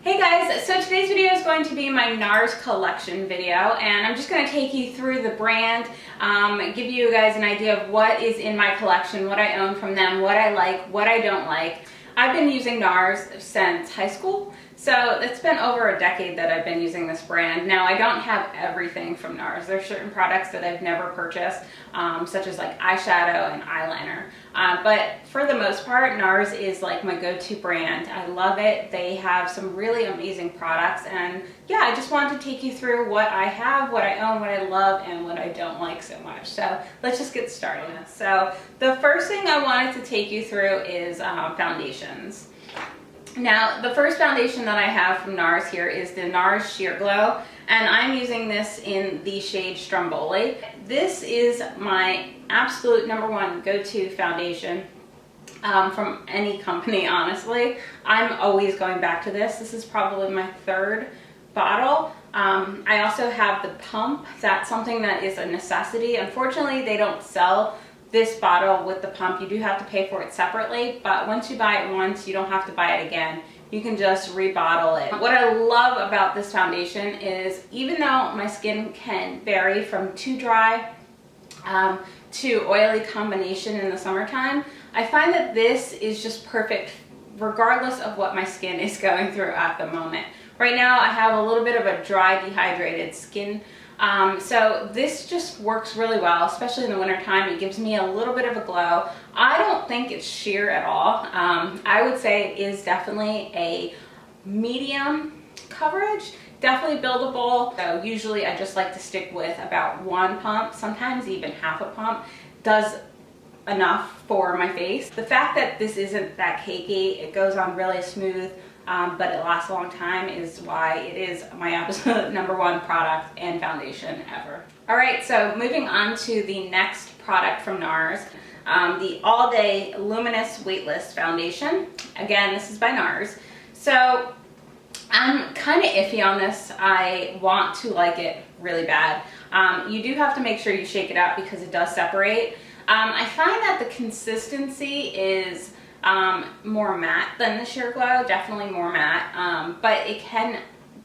Hey guys, so today's video is going to be my Nars collection video, and I'm just going to take you through the brand, give you guys an idea of what is in my collection, what I own from them, what I like, what I don't like. I've been using Nars since high school, so it's been over a decade that I've been using this brand. Now, I don't have everything from Nars. There's certain products that I've never purchased, such as like eyeshadow and eyeliner. But for the most part, Nars is like my go-to brand. I love it. They have some really amazing products, and yeah, I just wanted to take you through what I have, what I own, what I love, and what I don't like so much. So let's just get started. So the first thing I wanted to take you through is foundations. Now, the first foundation that I have from Nars here is the Nars Sheer Glow, and I'm using this in the shade Stromboli. This is my absolute #1 go-to foundation from any company, honestly. I'm always going back to this. This is probably my third bottle. I also have the pump. That's something that is a necessity. Unfortunately, they don't sell this bottle with the pump. You do have to pay for it separately, but once you buy it once, you don't have to buy it again. You can just rebottle it. What I love about this foundation is, even though my skin can vary from too dry to oily combination in the summertime, I find that this is just perfect regardless of what my skin is going through at the moment. Right now, I have a little bit of a dry, dehydrated skin. So this just works really well, especially in the winter time. It gives me a little bit of a glow. I don't think it's sheer at all. I would say it is definitely a medium coverage, definitely buildable. So usually I just like to stick with about 1 pump, sometimes even half a pump does enough for my face. The fact that this isn't that cakey, it goes on really smooth, but it lasts a long time, is why it is my absolute #1 product and foundation ever. All right, so moving on to the next product from Nars, the All Day Luminous Weightless Foundation. Again, this is by Nars. So I'm kind of iffy on this. I want to like it really bad. You do have to make sure you shake it out because it does separate. I find that the consistency is more matte than the Sheer Glow, definitely more matte, but it can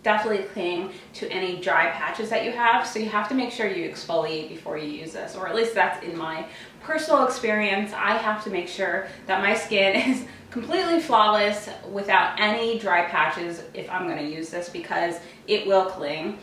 definitely cling to any dry patches that you have, so you have to make sure you exfoliate before you use this, or at least that's in my personal experience. I have to make sure that my skin is completely flawless without any dry patches if I'm going to use this, because it will cling.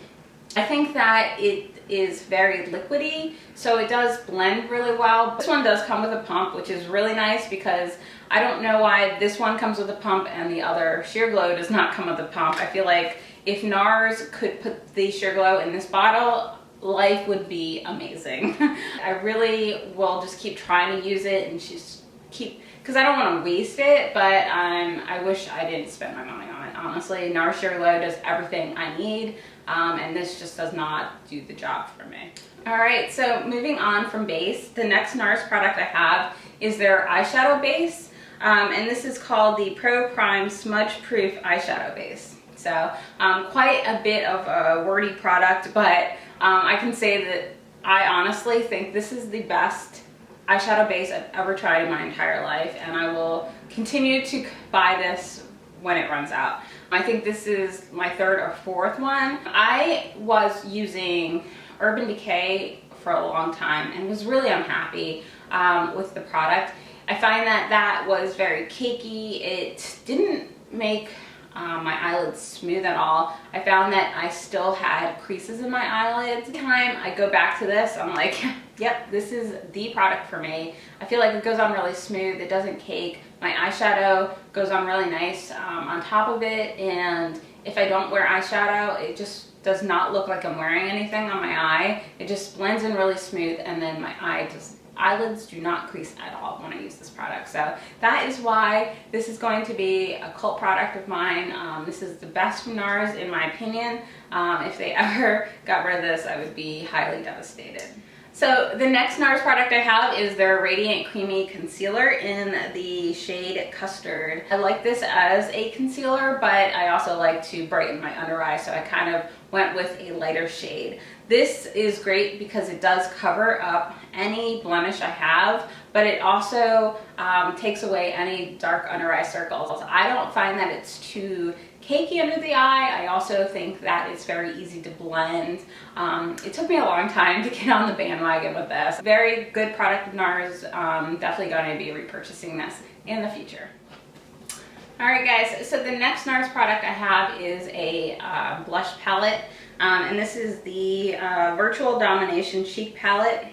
I think that it is very liquidy, so it does blend really well. This one does come with a pump, which is really nice, because I don't know why this one comes with a pump and the other Sheer Glow does not come with a pump. I feel like if Nars could put the Sheer Glow in this bottle, life would be amazing. I really will just keep trying to use it and just keep, because I don't want to waste it, but I wish I didn't spend my money on it. Honestly, Nars Sheer Glow does everything I need, and this just does not do the job for me. All right, so moving on from base, the next Nars product I have is their eyeshadow base, and this is called the Pro Prime Smudge Proof Eyeshadow Base. So quite a bit of a wordy product, but I can say that I honestly think this is the best eyeshadow base I've ever tried in my entire life, and I will continue to buy this when it runs out. I think this is my 3rd or 4th one. I was using Urban Decay for a long time and was really unhappy with the product. I find that that was very cakey. It didn't make my eyelids smooth at all. I found that I still had creases in my eyelids. Every time I go back to this, I'm like, yep, this is the product for me. I feel like it goes on really smooth. It doesn't cake. My eyeshadow goes on really nice on top of it, and if I don't wear eyeshadow, it just does not look like I'm wearing anything on my eye. It just blends in really smooth, and then my eyelids do not crease at all when I use this product. So that is why this is going to be a cult product of mine. This is the best from Nars in my opinion. If they ever got rid of this, I would be highly devastated. So the next Nars product I have is their Radiant Creamy Concealer in the shade Custard. I like this as a concealer, but I also like to brighten my under eye, so I kind of went with a lighter shade. This is great because it does cover up any blemish I have, but it also takes away any dark under eye circles. I don't find that it's too cakey under the eye. I also think that it's very easy to blend. It took me a long time to get on the bandwagon with this. Very good product of Nars. Definitely going to be repurchasing this in the future. Alright guys, so the next Nars product I have is a blush palette. And this is the Virtual Domination Cheek Palette.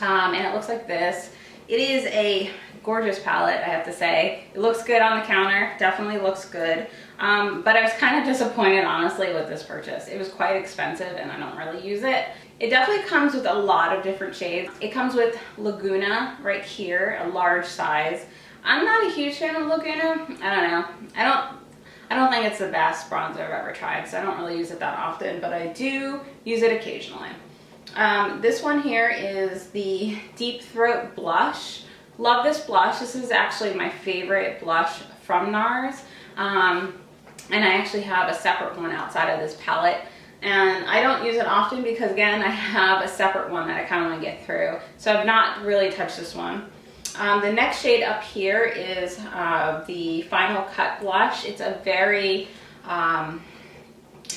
And it looks like this. It is a gorgeous palette, I have to say. It looks good on the counter, definitely looks good. But I was kind of disappointed, honestly, with this purchase. It was quite expensive and I don't really use it. It definitely comes with a lot of different shades. It comes with Laguna right here, a large size. I'm not a huge fan of Laguna. I don't know. I don't think it's the best bronzer I've ever tried, so I don't really use it that often, but I do use it occasionally. This one here is the Deep Throat Blush. Love this blush. This is actually my favorite blush from Nars. And I actually have a separate one outside of this palette. And I don't use it often because, again, I have a separate one that I kind of want to get through. So I've not really touched this one. The next shade up here is the Final Cut Blush. It's a very, I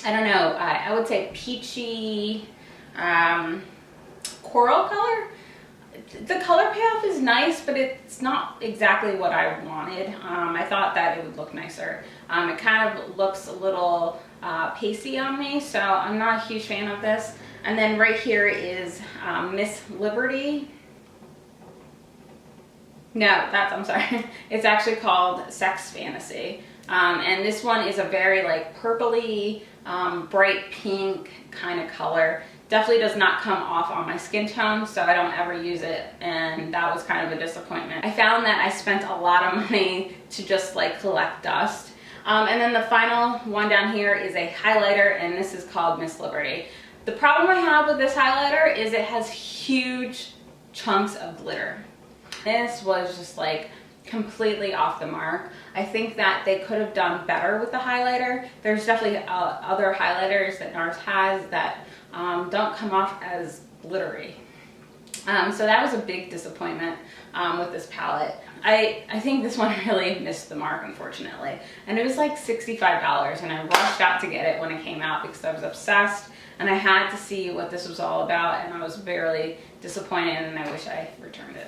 don't know, I would say peachy coral color. The color payoff is nice, but it's not exactly what I wanted. I thought that it would look nicer. It kind of looks a little pasty on me, so I'm not a huge fan of this. And then right here is Miss Liberty. No, I'm sorry. It's actually called Sex Fantasy. And this one is a very like purpley, bright pink kind of color. Definitely does not come off on my skin tone, so I don't ever use it, and that was kind of a disappointment. I found that I spent a lot of money to just like collect dust. And then the final one down here is a highlighter, and this is called Miss Liberty. The problem I have with this highlighter is it has huge chunks of glitter. This was just like completely off the mark. I think that they could have done better with the highlighter. There's definitely other highlighters that Nars has that don't come off as glittery. So that was a big disappointment with this palette. I think this one really missed the mark, unfortunately. And it was like $65, and I rushed out to get it when it came out because I was obsessed and I had to see what this was all about, and I was very disappointed and I wish I returned it.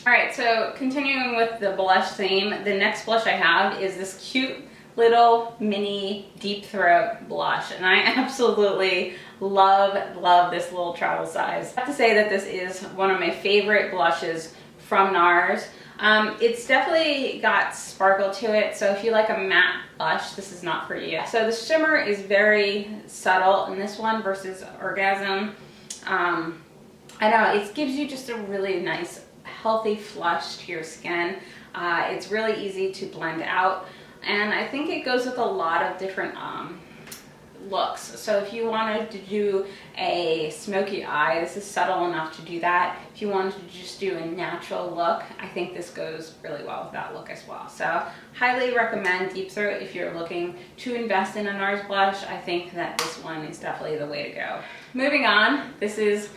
Alright, so continuing with the blush theme, the next blush I have is this cute little mini Deep Throat blush, and I absolutely love this little travel size. I have to say that this is one of my favorite blushes from Nars. It's definitely got sparkle to it, so if you like a matte blush, this is not for you. So the shimmer is very subtle in this one versus Orgasm. I don't know, it gives you just a really nice healthy flush to your skin. It's really easy to blend out, and I think it goes with a lot of different looks. So if you wanted to do a smoky eye, this is subtle enough to do that. If you wanted to just do a natural look, I think this goes really well with that look as well. So highly recommend Deep Throat if you're looking to invest in a Nars blush. I think that this one is definitely the way to go. Moving on, this is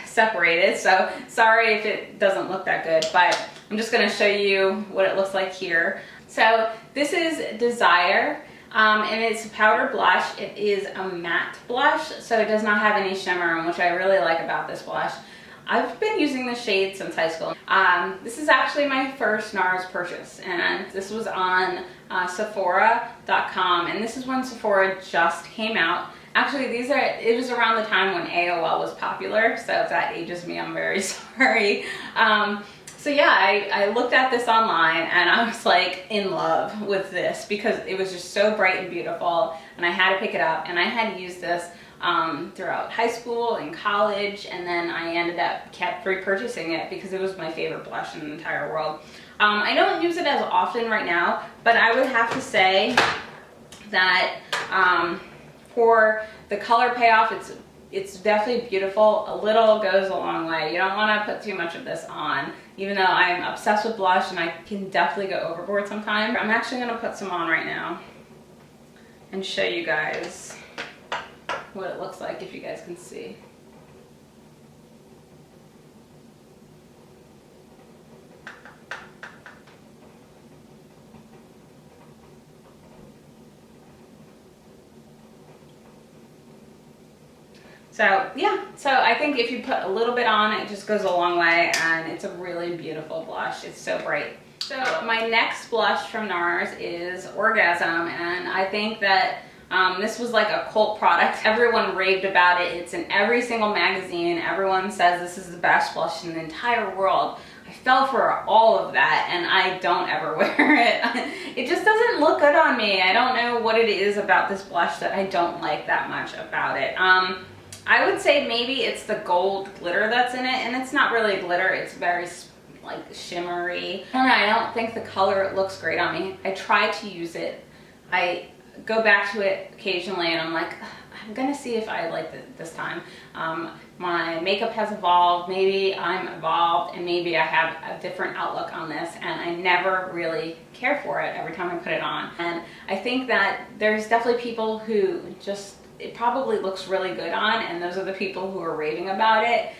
separated, so sorry if it doesn't look that good, but I'm just going to show you what it looks like here. So this is Desire, and it's a powder blush. It is a matte blush, so it does not have any shimmer, which I really like about this blush. I've been using this shade since high school. This is actually my first Nars purchase, and this was on Sephora.com, and this is when Sephora just came out. Actually, it was around the time when AOL was popular, so if that ages me, I'm very sorry. So yeah, I looked at this online and I was like in love with this because it was just so bright and beautiful, and I had to pick it up, and I had used this throughout high school and college, and then I kept repurchasing it because it was my favorite blush in the entire world. I don't use it as often right now, but I would have to say that for the color payoff, it's definitely beautiful. A little goes a long way. You don't want to put too much of this on, even though I'm obsessed with blush and I can definitely go overboard sometimes. I'm actually going to put some on right now and show you guys what it looks like, if you guys can see. So yeah, so I think if you put a little bit on, it just goes a long way, and it's a really beautiful blush. It's so bright. So my next blush from Nars is Orgasm, and I think that this was like a cult product. Everyone raved about it. It's in every single magazine. Everyone says this is the best blush in the entire world. I fell for all of that, and I don't ever wear it. It just doesn't look good on me. I don't know what it is about this blush that I don't like that much about it. I would say maybe it's the gold glitter that's in it, and it's not really glitter. It's very like shimmery. I don't know, I don't think the color looks great on me. I try to use it. I go back to it occasionally, and I'm like, I'm gonna see if I like it this time. My makeup has evolved, maybe I'm evolved, and maybe I have a different outlook on this, and I never really care for it every time I put it on. And I think that there's definitely people who just, it probably looks really good on, and those are the people who are raving about it.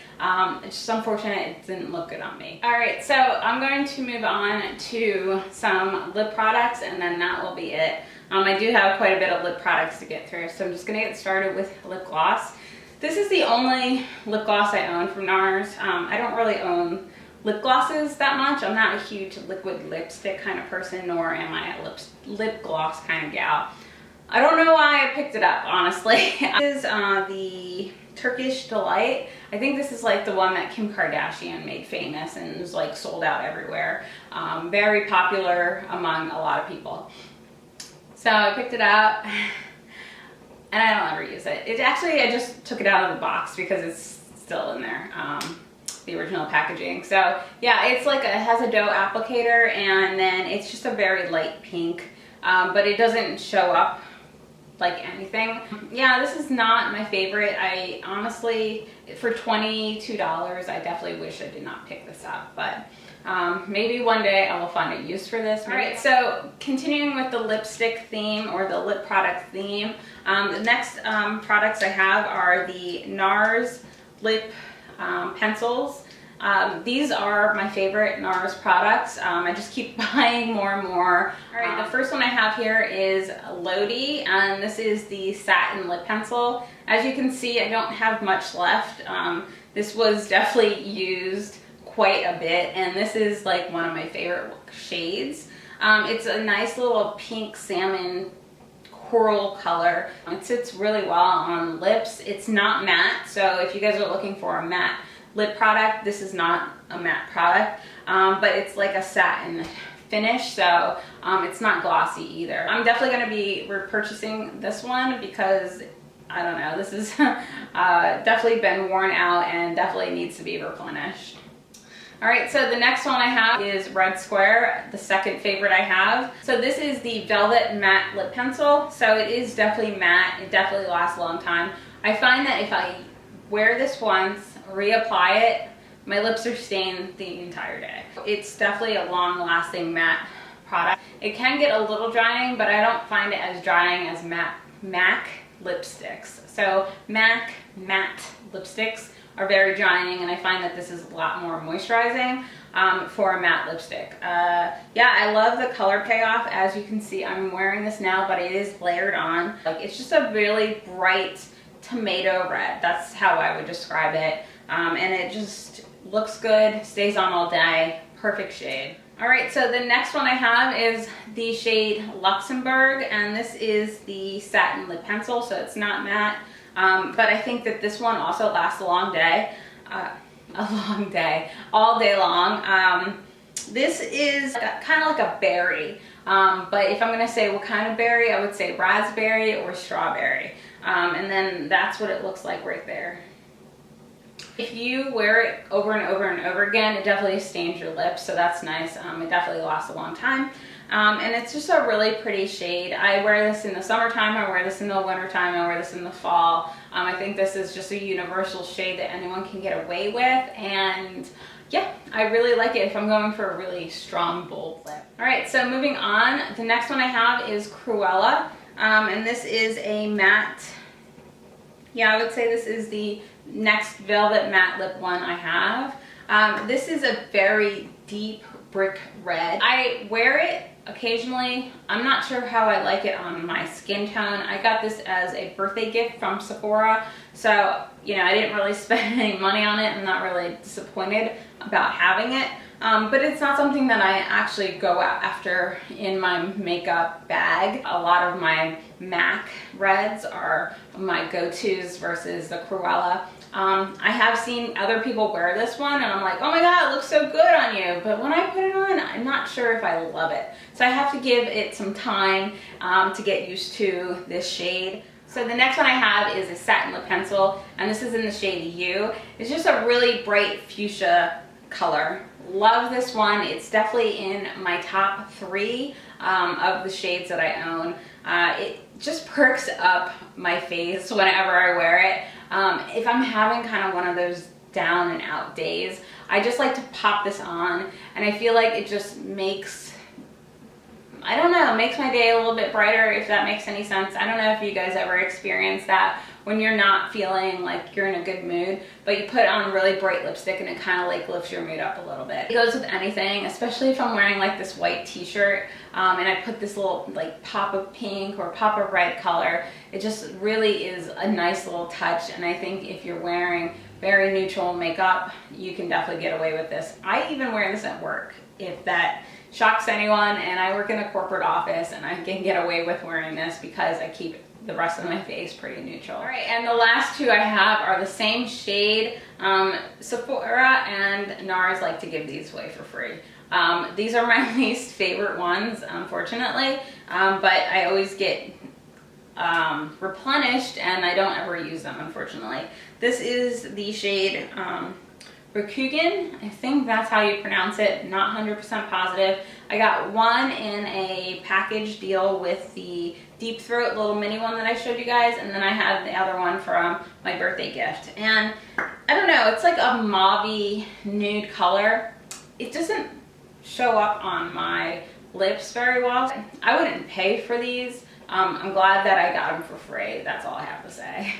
It's just unfortunate it didn't look good on me. All right, so I'm going to move on to some lip products, and then that will be it. I do have quite a bit of lip products to get through, so I'm just gonna get started with lip gloss. This is the only lip gloss I own from Nars. I don't really own lip glosses that much. I'm not a huge liquid lipstick kind of person, nor am I a lip gloss kind of gal. I don't know why I picked it up, honestly. This is the Turkish Delight. I think this is like the one that Kim Kardashian made famous and was like sold out everywhere. Very popular among a lot of people. So I picked it up, and I don't ever use it. It actually, I just took it out of the box because it's still in there, the original packaging. So yeah, it's like, it has a dough applicator, and then it's just a very light pink, but it doesn't show up like anything. Yeah, this is not my favorite. I honestly, for $22, I definitely wish I did not pick this up, but maybe one day I will find a use for this. All right, so continuing with the lipstick theme, or the lip product theme, the next products I have are the Nars Lip Pencils. These are my favorite Nars products. I just keep buying more and more. All right, the first one I have here is Lodi, and this is the Satin Lip Pencil. As you can see, I don't have much left. This was definitely used quite a bit, and this is like one of my favorite shades. It's a nice little pink salmon coral color. It sits really well on lips. It's not matte, so if you guys are looking for a matte lip product, this is not a matte product, but it's like a satin finish, so it's not glossy either. I'm definitely going to be repurchasing this one because, I don't know, this is definitely been worn out and definitely needs to be replenished. All right, so the next one I have is Red Square, the second favorite I have. So this is the Velvet Matte Lip Pencil. So it is definitely matte. It definitely lasts a long time. I find that if I wear this once, reapply it, my lips are stained the entire day. It's definitely a long-lasting matte product. It can get a little drying, but I don't find it as drying as MAC lipsticks. So MAC matte lipsticks are very drying, and I find that this is a lot more moisturizing for a matte lipstick. Yeah, I love the color payoff. As you can see, I'm wearing this now, but it is layered on. Like, it's just a really bright tomato red. That's how I would describe it. And it just looks good, stays on all day, perfect shade. All right, so the next one I have is the shade Luxembourg, and this is the Satin Lip Pencil, so it's not matte. But I think that this one also lasts a long day. All day long. This is kind of like a berry, but if I'm gonna say what kind of berry, I would say raspberry or strawberry. And then that's what it looks like right there. If you wear it over and over and over again, it definitely stains your lips, so that's nice. It definitely lasts a long time. And it's just a really pretty shade. I wear this in the summertime, I wear this in the wintertime, I wear this in the fall. I think this is just a universal shade that anyone can get away with, and yeah, I really like it if I'm going for a really strong, bold lip. All right, so moving on, the next one I have is Cruella, and this is a matte. Yeah, I would say this is the next velvet matte lip one I have. This is a very deep brick red. I wear it occasionally. I'm not sure how I like it on my skin tone. I got this as a birthday gift from Sephora, so you know, I didn't really spend any money on it. I'm not really disappointed about having it, but it's not something that I actually go out after in my makeup bag. A lot of my MAC reds are my go-tos versus the Cruella. I have seen other people wear this one and I'm like, oh my god, it looks so good on you, but when I put it on, I'm not sure if I love it. So I have to give it some time to get used to this shade. So the next one I have is a Satin Lip Pencil, and this is in the shade U. It's just a really bright fuchsia color. Love this one. It's definitely in my top 3 of the shades that I own. It just perks up my face whenever I wear it. If I'm having kind of one of those down and out days, I just like to pop this on, and I feel like it just makes, I don't know, makes my day a little bit brighter, if that makes any sense. I don't know if you guys ever experienced that when you're not feeling like you're in a good mood, but you put on really bright lipstick and it kind of like lifts your mood up a little bit. It goes with anything, especially if I'm wearing like this white t-shirt and I put this little like pop of pink or pop of red color. It just really is a nice little touch, and I think if you're wearing very neutral makeup, you can definitely get away with this. I even wear this at work, if that shocks anyone, and I work in a corporate office and I can get away with wearing this because I keep the rest of my face pretty neutral. All right, and the last 2 I have are the same shade. Sephora and Nars like to give these away for free. These are my least favorite ones, unfortunately, but I always get replenished and I don't ever use them, unfortunately. This is the shade Rokugan, I think that's how you pronounce it, not 100% positive. I got one in a package deal with the Deep Throat little mini one that I showed you guys, and then I have the other one from my birthday gift. And I don't know, it's like a mauve-y nude color. It doesn't show up on my lips very well. I wouldn't pay for these. I'm glad that I got them for free. That's all I have to say.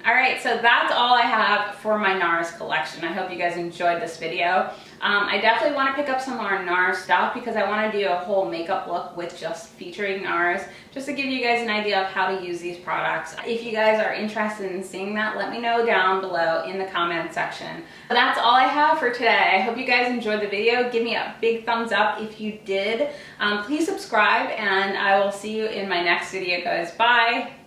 All right, so that's all I have for my Nars collection. I hope you guys enjoyed this video. I definitely want to pick up some more Nars stuff because I want to do a whole makeup look with just featuring Nars, just to give you guys an idea of how to use these products. If you guys are interested in seeing that, let me know down below in the comment section. That's all I have for today. I hope you guys enjoyed the video. Give me a big thumbs up if you did. Please subscribe, and I will see you in my next video, guys. Bye!